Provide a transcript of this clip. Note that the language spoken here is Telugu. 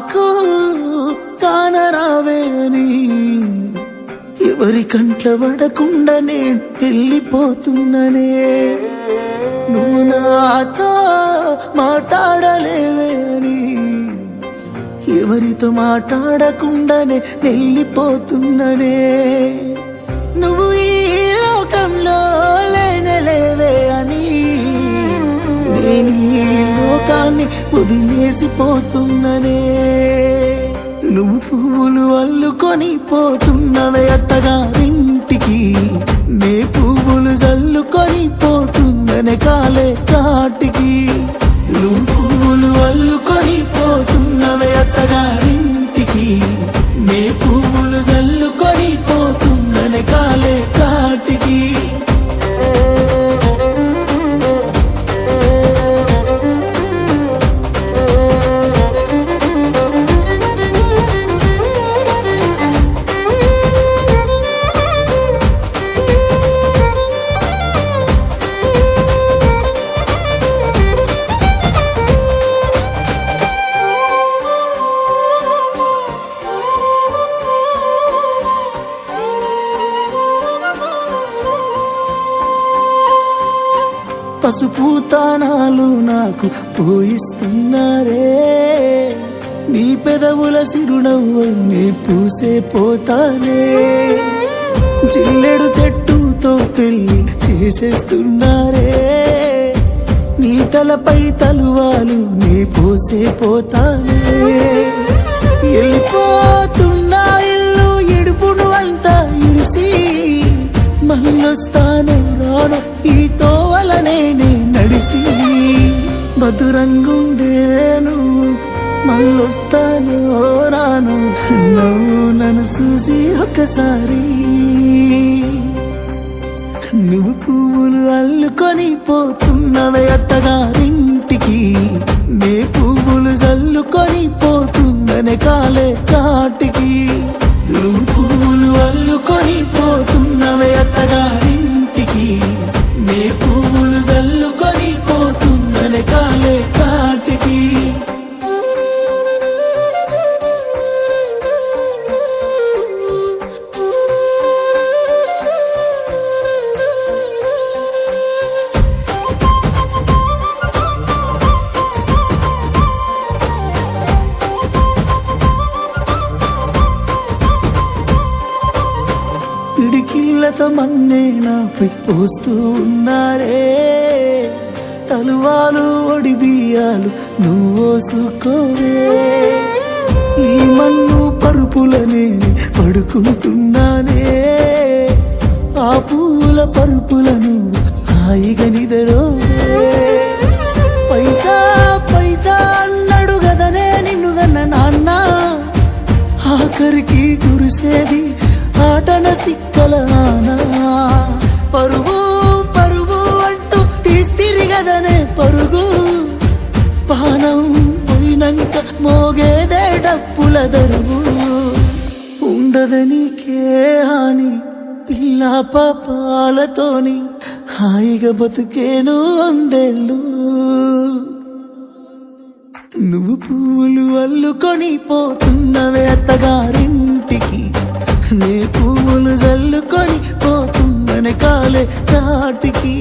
నాకు కానరావే అని ఎవరి కంట్ల పడకుండా నేను వెళ్ళిపోతున్ననే నువ్వు నాతో మాట్లాడలేవే అని ఎవరితో మాట్లాడకుండానే వెళ్ళిపోతున్ననే నువ్వు ఈ లోకంలో లేనలేవే అని నేను ఈ లోకాన్ని వదిలేసిపోతున్ననే నువ్వు పువ్వులు అల్లుకొని పోతున్నవే అత్తగారింటికి నే పువ్వులు జల్లుకొని పోతున్ననే కాలే కాటికి నువ్వు పువ్వులు అల్లుకొని పోతున్నవే అత్తగారింటికి నే పువ్వులు జల్లుకొని పోతున్ననే కాలే కాటికి పసుపు తానాలు నాకు పోయిస్తున్నారే నీ పెదవుల సిరునవ్వు నే పూసే పోతానే జిల్లెడు చెట్టుతో పెళ్లి చేసేస్తున్నారే నీ తలపై తలువాలు నే పోసే పోతానే వెళ్ళిపోతున్నా ఇల్లు ఇడుపును అంతా ఇడిసి మళ్ళొస్తాను రాను ఈ తోవలనే నడిసి మధురంగుండేను మళ్ళొస్తాను రాను నువ్వు నన్ను చూసి ఒక్కసారి నువ్వు పువ్వులు అల్లుకొని పోతున్నవే అత్తగారింటికి నే పువ్వులు జల్లుకొని పోతున్ననే కాలే కాటికి నువ్వు పువ్వులు అల్లుకొని పోతున్నవే అత్తగారింటికి నే పువ్వులు జల్లుకొని పోతున్ననే కాలే కాటికి పిడికిళ్ళతో మన్నే నాపై పోస్తూ ఉన్నారే తలువాలు ఒడి బియ్యాలు నువ్వోసుకోవే ఈ మన్ను పరుపులనే పడుకుంటున్నానే ఆ పూల పరుపులను హాయిగా నిదరోవే పైసా పైసా అన్నాడు గదనే నిన్ను గన్న నాన్న ఆఖరికి కురిసేది ఆటన సిక్కల పరుగు పరుగు అంటూ తీస్తిరిగదనే పరుగు పానం పోయినంక మోగేదే డప్పుల దరువు ఉండదనికే హాని పిల్ల పాపాలతోని హాయిగా బతుకేను వందేళ్ళు నువ్వు పువ్వులు అల్లుకొని పోతున్నవే అత్తగారింటికి నే పువ్వులు జల్లుకొని పోతున్ననే కాలే కాటికి